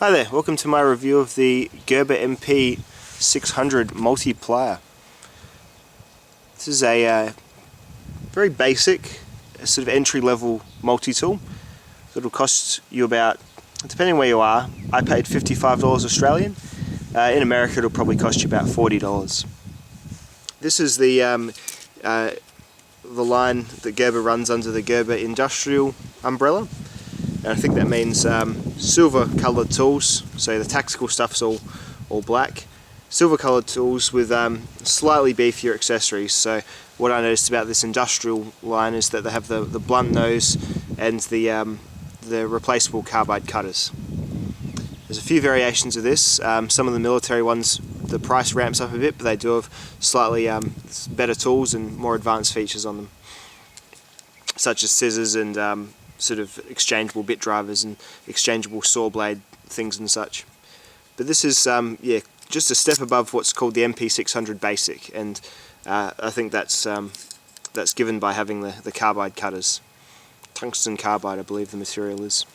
Hi there, welcome to my review of the Gerber MP600 multiplier. This is a very basic sort of entry-level multi-tool. So it'll cost you about, depending where you are, I paid $55 Australian. In America it'll probably cost you about $40. This is the line that Gerber runs under the Gerber industrial umbrella. And I think that means silver coloured tools, so the tactical stuff's all black. Silver coloured tools with slightly beefier accessories. So what I noticed about this industrial line is that they have the blunt nose and the replaceable carbide cutters. There's a few variations of this. Some of the military ones, the price ramps up a bit, but they do have slightly better tools and more advanced features on them, such as scissors and sort of exchangeable bit drivers and exchangeable saw blade things and such. But this is yeah, just a step above what's called the MP600 basic, and I think that's given by having the carbide cutters. Tungsten carbide, I believe the material is.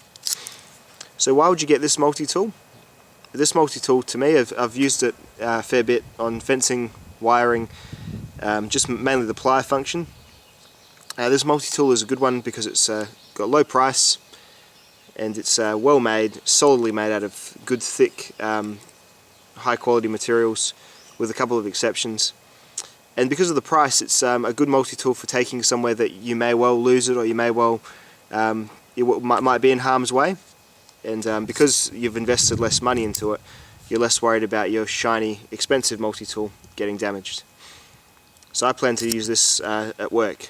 So why would you get this multi-tool? This multi-tool, to me, I've used it a fair bit on fencing, wiring, just mainly the ply function. This multi-tool is a good one because it's got low price and it's well made, solidly made out of good, thick, high quality materials, with a couple of exceptions. And because of the price, it's a good multi-tool for taking somewhere that you may well lose it, or you may well might be in harm's way. And because you've invested less money into it, you're less worried about your shiny, expensive multi-tool getting damaged. So I plan to use this at work,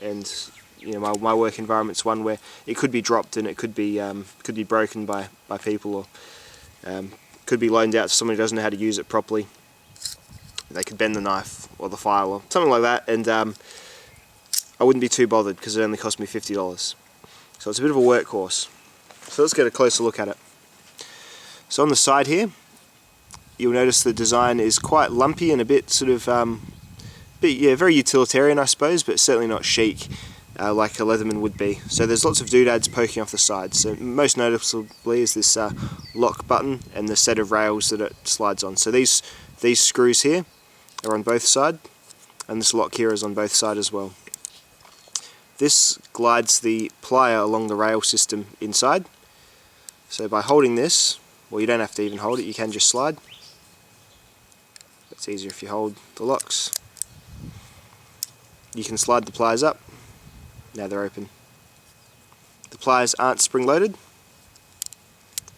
and you know, my work environment's one where it could be dropped and it could be broken by people, or could be loaned out to someone who doesn't know how to use it properly. They could bend the knife or the file or something like that, and I wouldn't be too bothered because it only cost me $50. So it's a bit of a workhorse. So let's get a closer look at it. So on the side here, you'll notice the design is quite lumpy and a bit sort of very utilitarian, I suppose, but certainly not chic like a Leatherman would be. So there's lots of doodads poking off the sides. So most noticeably is this lock button and the set of rails that it slides on. So these screws here are on both sides, and this lock here is on both sides as well. This glides the plier along the rail system inside. So by holding this, well, you don't have to even hold it, you can just slide. It's easier if you hold the locks. You can slide the pliers up. Now they're open. The pliers aren't spring-loaded.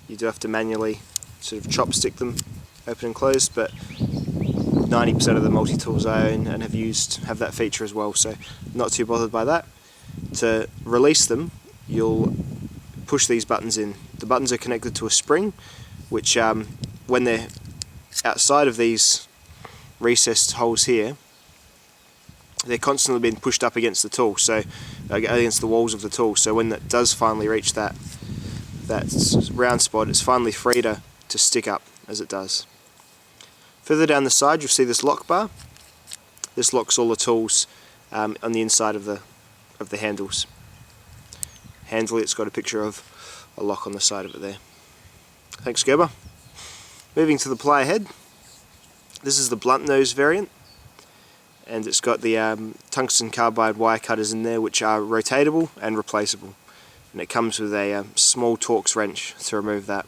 You do have to manually sort of chopstick them open and closed, but 90% of the multi-tools I own and have that feature as well, so not too bothered by that. To release them, you'll push these buttons in. The buttons are connected to a spring, which when they're outside of these recessed holes here, they're constantly being pushed up against the tool, so against the walls of the tool. So when that does finally reach that round spot, it's finally free to stick up as it does. Further down the side, you'll see this lock bar. This locks all the tools on the inside of the handles. Handily, it's got a picture of a lock on the side of it there. Thanks, Gerber. Moving to the plier head. This is the blunt nose variant, and it's got the tungsten carbide wire cutters in there, which are rotatable and replaceable. And it comes with a small Torx wrench to remove that.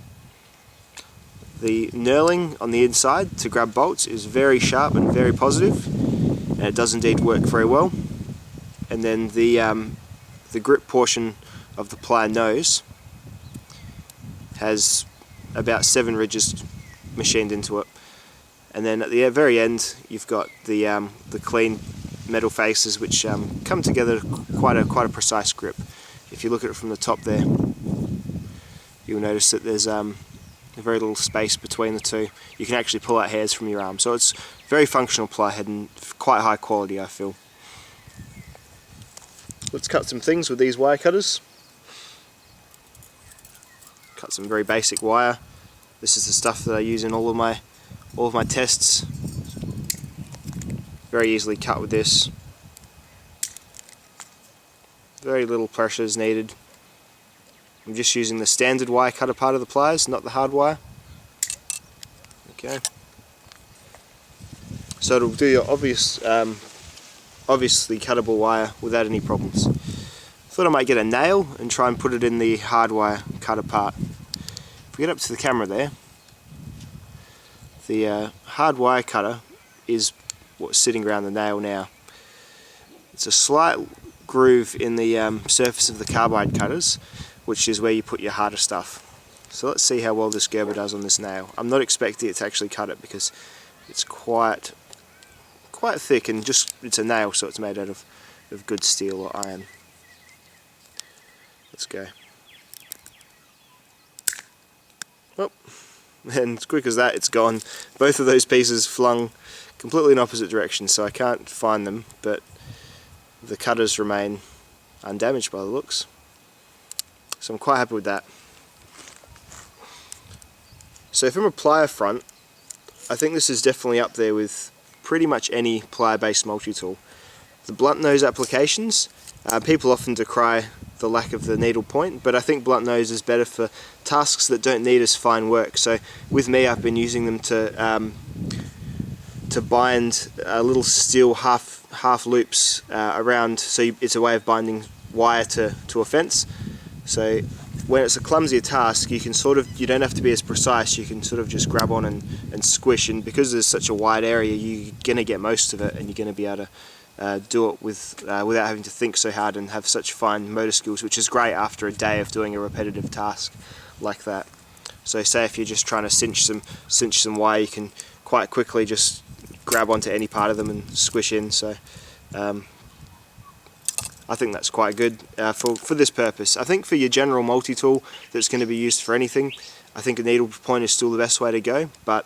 The knurling on the inside to grab bolts is very sharp and very positive, and it does indeed work very well. And then the grip portion of the plier nose has about 7 ridges machined into it. And then at the very end, you've got the clean metal faces, which come together quite a precise grip. If you look at it from the top there, you'll notice that there's very little space between the two. You can actually pull out hairs from your arm. So it's very functional plier head and quite high quality, I feel. Let's cut some things with these wire cutters. Cut some very basic wire. This is the stuff that I use in all of my tests. Very easily cut with this. Very little pressure is needed. I'm just using the standard wire cutter part of the pliers, not the hard wire. Okay. So it'll do your obviously cuttable wire without any problems. Thought I might get a nail and try and put it in the hard wire cutter part. If we get up to the camera there, the hard wire cutter is what's sitting around the nail now. It's a slight groove in the surface of the carbide cutters, which is where you put your harder stuff. So let's see how well this Gerber does on this nail. I'm not expecting it to actually cut it because it's quite thick, and it's a nail, so it's made out of good steel or iron. Let's go. Oh, and as quick as that, it's gone. Both of those pieces flung completely in opposite directions, so I can't find them, but the cutters remain undamaged by the looks. So I'm quite happy with that. So from a plier front, I think this is definitely up there with pretty much any plier-based multi-tool. The blunt nose applications, people often decry the lack of the needle point, but I think blunt nose is better for tasks that don't need as fine work. So with me, I've been using them to bind little steel half loops around, so it's a way of binding wire to a fence. So when it's a clumsier task, you don't have to be as precise. You can sort of just grab on and squish, and because there's such a wide area, you're going to get most of it, and you're going to be able to do it without having to think so hard and have such fine motor skills, which is great after a day of doing a repetitive task like that. So say if you're just trying to cinch some wire, you can quite quickly just grab onto any part of them and squish in. So I think that's quite good for this purpose. I think for your general multi-tool that's going to be used for anything, I think a needle point is still the best way to go, but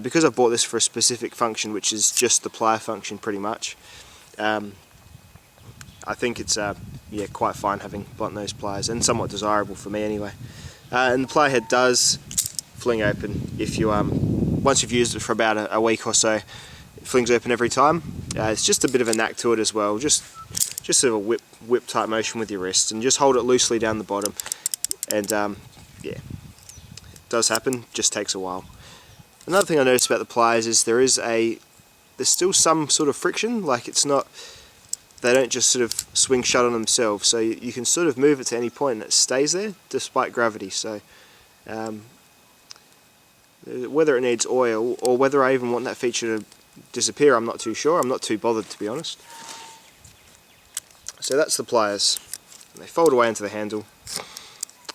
because I bought this for a specific function, which is just the plier function pretty much, I think it's quite fine having blunt nose pliers, and somewhat desirable for me anyway. And the plier head does fling open if you once you've used it for about a week or so. It flings open every time. It's just a bit of a knack to it as well. Just sort of a whip type motion with your wrist, and just hold it loosely down the bottom, and yeah, it does happen, just takes a while. Another thing I noticed about the pliers is there's still some sort of friction, like they don't just sort of swing shut on themselves, so you can sort of move it to any point and it stays there despite gravity. So whether it needs oil or whether I even want that feature to disappear, I'm not too sure. I'm not too bothered, to be honest. So that's the pliers. They fold away into the handle.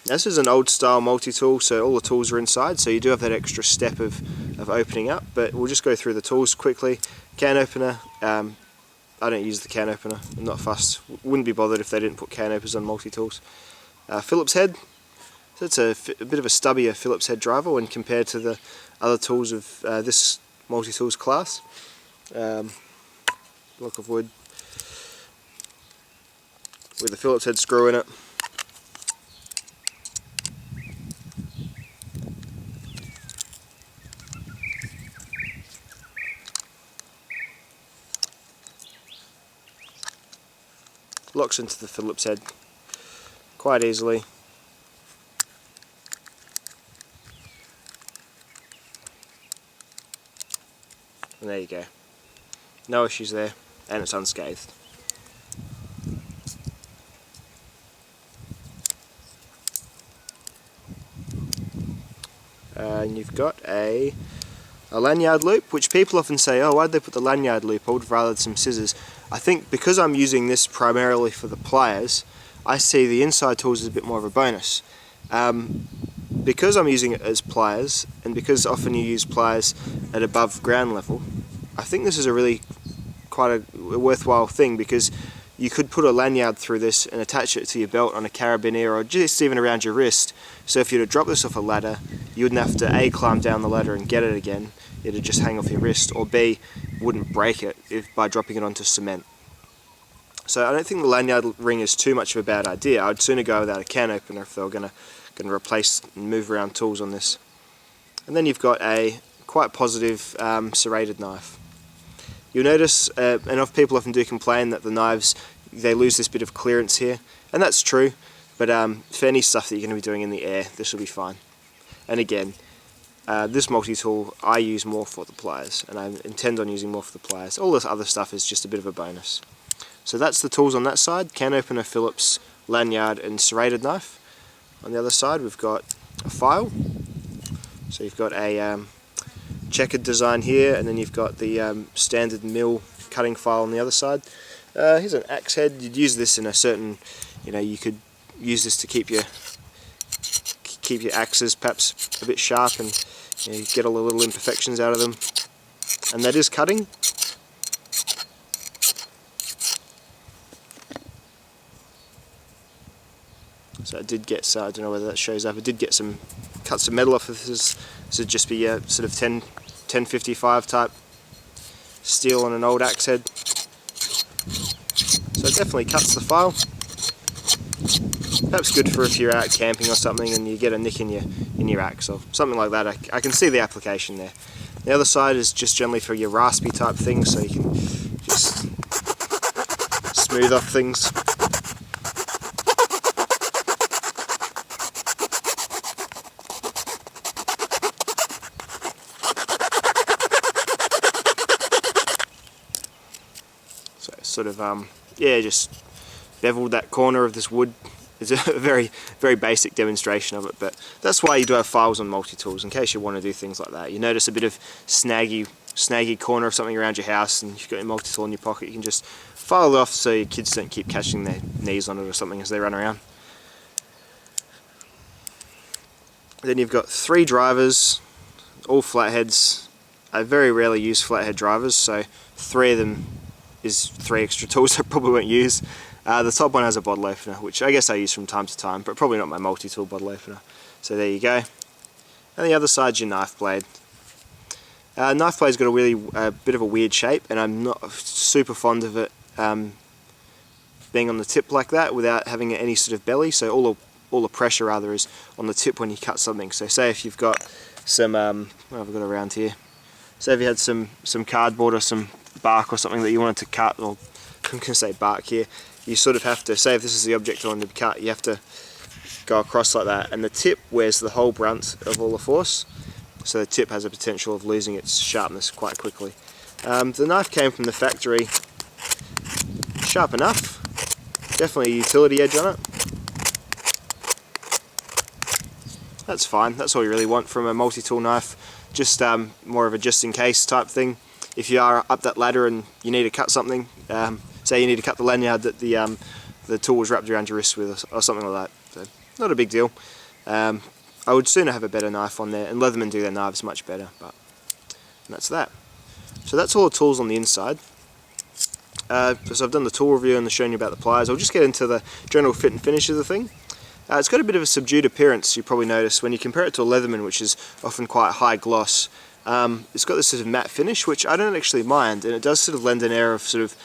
Now, this is an old style multi-tool, so all the tools are inside, so you do have that extra step of opening up, but we'll just go through the tools quickly. Can opener, I don't use the can opener, I'm not fussed. Wouldn't be bothered if they didn't put can openers on multi-tools. Phillips head, so it's a bit of a stubbier Phillips head driver when compared to the other tools of this multi-tools class. Block of wood with a Phillips head screw in it. Locks into the Phillips head quite easily. And there you go. No issues there, and it's unscathed. And you've got a lanyard loop, which people often say, oh, why'd they put the lanyard loop? I would have rather some scissors. I think because I'm using this primarily for the pliers, I see the inside tools as a bit more of a bonus. Because I'm using it as pliers, and because often you use pliers at above ground level, I think this is a really quite a worthwhile thing, because you could put a lanyard through this and attach it to your belt on a carabiner, or just even around your wrist. So if you were to drop this off a ladder, you wouldn't have to A, climb down the ladder and get it again, it'd just hang off your wrist, or B, wouldn't break it by dropping it onto cement. So I don't think the lanyard ring is too much of a bad idea. I'd sooner go without a can opener if they were going to replace and move around tools on this. And then you've got a quite positive serrated knife. You'll notice, and people often do complain that the knives, they lose this bit of clearance here, and that's true. but for any stuff that you're going to be doing in the air, this will be fine. And again, this multi-tool I use more for the pliers, and I intend on using more for the pliers. All this other stuff is just a bit of a bonus. So that's the tools on that side: can opener, Phillips, lanyard and serrated knife. On the other side we've got a file. So you've got a checkered design here, and then you've got the standard mill cutting file on the other side. Here's an axe head. You'd use this in a certain, you could use this to keep your axes perhaps a bit sharp, and you get all the little imperfections out of them. And that is cutting. So it did get, I don't know whether that shows up, it did get some cuts of metal off of this. This would just be a sort of 1055 type steel on an old axe head. So it definitely cuts the file. Perhaps good for if you're out camping or something and you get a nick in your axe or something like that. I can see the application there. The other side is just generally for your raspy type things, so you can just smooth off things. So sort of just beveled that corner of this wood. It's a very, very basic demonstration of it, but that's why you do have files on multi-tools, in case you want to do things like that. You notice a bit of snaggy corner of something around your house and you've got your multi-tool in your pocket, you can just file it off so your kids don't keep catching their knees on it or something as they run around. Then you've got 3 drivers, all flatheads. I very rarely use flathead drivers, so 3 of them is 3 extra tools I probably won't use. The top one has a bottle opener, which I guess I use from time to time, but probably not my multi-tool bottle opener. So there you go. And the other side's your knife blade. Knife blade's got a bit of a weird shape, and I'm not super fond of it being on the tip like that without having any sort of belly. So all the pressure rather is on the tip when you cut something. So say if you've got some, what have I got around here? Say if you had some cardboard or some bark or something that you wanted to cut, or I'm going to say bark here, you sort of have to, say if this is the object I wanted to cut, you have to go across like that, and the tip wears the whole brunt of all the force, so the tip has a potential of losing its sharpness quite quickly. The knife came from the factory, sharp enough, definitely a utility edge on it. That's fine, that's all you really want from a multi-tool knife, just more of a just in case type thing. If you are up that ladder and you need to cut something, say you need to cut the lanyard that the tool was wrapped around your wrist with, or something like that. So not a big deal. I would sooner have a better knife on there, and Leatherman do their knives much better. But that's that. So that's all the tools on the inside. So I've done the tool review and shown you about the pliers. I'll just get into the general fit and finish of the thing. It's got a bit of a subdued appearance, you probably notice, when you compare it to a Leatherman, which is often quite high gloss. It's got this sort of matte finish, which I don't actually mind, and it does sort of lend an air of sort of,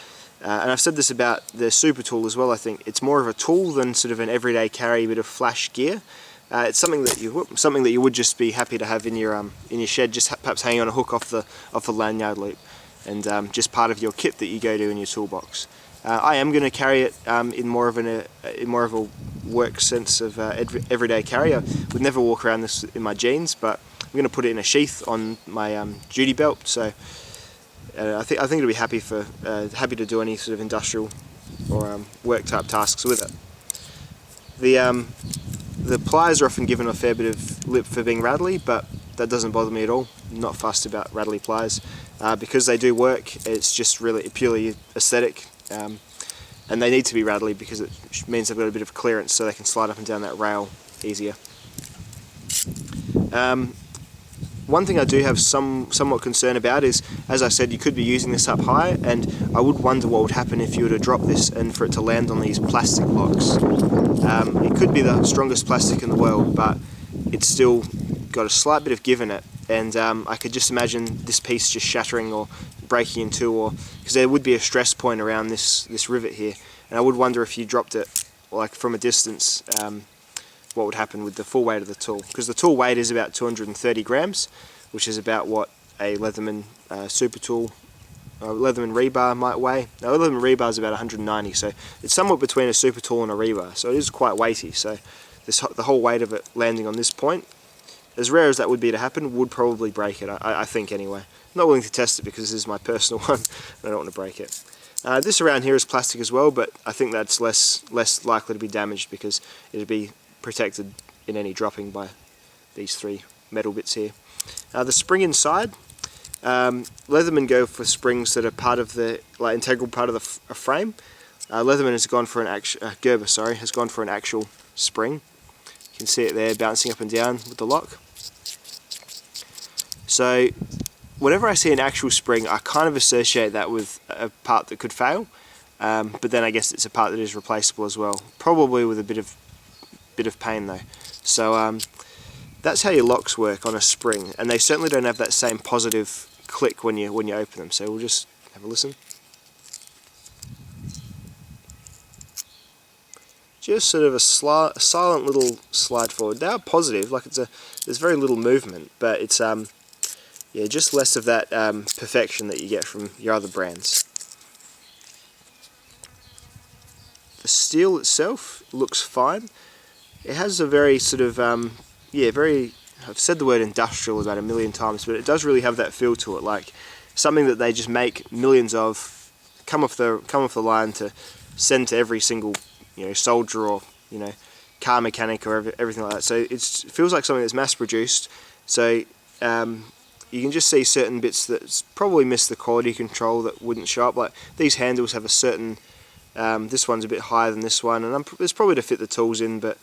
and I've said this about the super tool as well, I think it's more of a tool than sort of an everyday carry bit of flash gear. It's something that you would just be happy to have in your shed, just perhaps hanging on a hook off the lanyard loop, and just part of your kit that you go to in your toolbox. I am going to carry it in more of a work sense of everyday carry. I would never walk around this in my jeans, but I'm going to put it in a sheath on my duty belt. So I think it'll be happy to do any sort of industrial or work type tasks with it. The pliers are often given a fair bit of lip for being rattly, but that doesn't bother me at all. I'm not fussed about rattly pliers because they do work. It's just really purely aesthetic. And they need to be rattly because it means they've got a bit of clearance so they can slide up and down that rail easier. One thing I do have somewhat concern about is, as I said, you could be using this up high, and I would wonder what would happen if you were to drop this and for it to land on these plastic blocks. It could be the strongest plastic in the world, but it's still got a slight bit of give in it, and I could just imagine this piece just shattering or breaking in two, or because there would be a stress point around this rivet here, and I would wonder if you dropped it like from a distance, what would happen with the full weight of the tool, because the tool weight is about 230 grams, which is about what a Leatherman super tool Leatherman rebar might weigh. Now Leatherman rebar is about 190, so it's somewhat between a super tool and a rebar, so it is quite weighty. So the whole weight of it landing on this point, as rare as that would be to happen, would probably break it, I think anyway. I'm not willing to test it because this is my personal one and I don't want to break it. This around here is plastic as well, but I think that's less likely to be damaged because it would be protected in any dropping by these three metal bits here. The spring inside, Leatherman go for springs that are part of the integral part of the frame. Leatherman has gone for an Gerber, has gone for an actual spring. You can see it there bouncing up and down with the lock. So whenever I see an actual spring, I kind of associate that with a part that could fail, but then I guess it's a part that is replaceable as well, probably with a bit of pain though. So that's how your locks work on a spring, and they certainly don't have that same positive click when you open them. So we'll just have a listen. Just sort of a silent little slide forward. They are positive, like there's very little movement, but it's yeah, just less of that perfection that you get from your other brands. The steel itself looks fine. It has a very sort of I've said the word industrial about a million times, but it does really have that feel to it, like something that they just make millions of, come off the line to send to every single soldier or car mechanic or everything like that. So it feels like something that's mass produced. So you can just see certain bits that probably miss the quality control that wouldn't show up. Like these handles have a certain, this one's a bit higher than this one, and it's probably to fit the tools in, but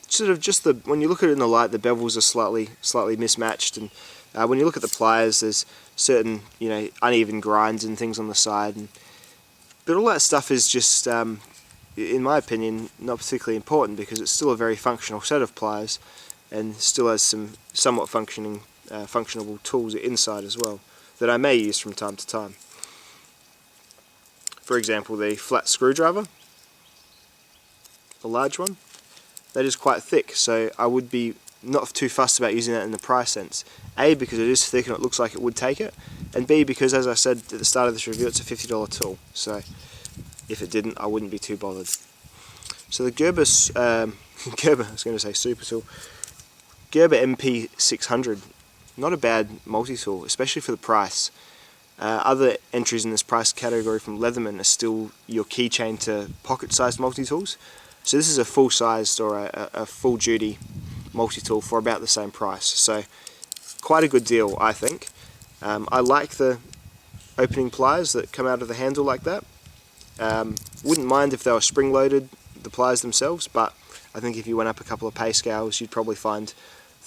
sort of just when you look at it in the light, the bevels are slightly mismatched, and when you look at the pliers, there's certain uneven grinds and things on the side, but all that stuff is just, in my opinion, not particularly important because it's still a very functional set of pliers, and still has some somewhat functionable tools inside as well that I may use from time to time. For example, the flat screwdriver, the large one, that is quite thick, so I would be not too fussed about using that in the price sense. A, because it is thick and it looks like it would take it, and B, because as I said at the start of this review, it's a $50 tool, so if it didn't, I wouldn't be too bothered. So the Gerber, I was going to say super tool, Gerber MP600, not a bad multi-tool, especially for the price. Other entries in this price category from Leatherman are still your keychain to pocket-sized multi-tools. So this is a full-sized or a full-duty multi-tool for about the same price. So quite a good deal, I think. I like the opening pliers that come out of the handle like that. Wouldn't mind if they were spring-loaded, the pliers themselves, but I think if you went up a couple of pay scales, you'd probably find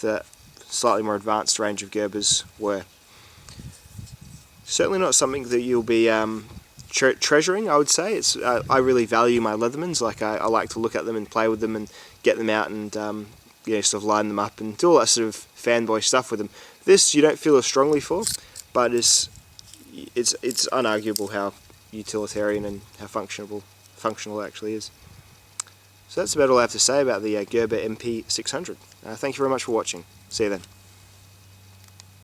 the slightly more advanced range of Gerbers were. Certainly not something that you'll be treasuring, I would say. I really value my Leathermans. Like I like to look at them and play with them and get them out and sort of line them up and do all that sort of fanboy stuff with them. This you don't feel as strongly for, but it's unarguable how utilitarian and how functional it actually is. So that's about all I have to say about the Gerber MP600. Thank you very much for watching. See you then.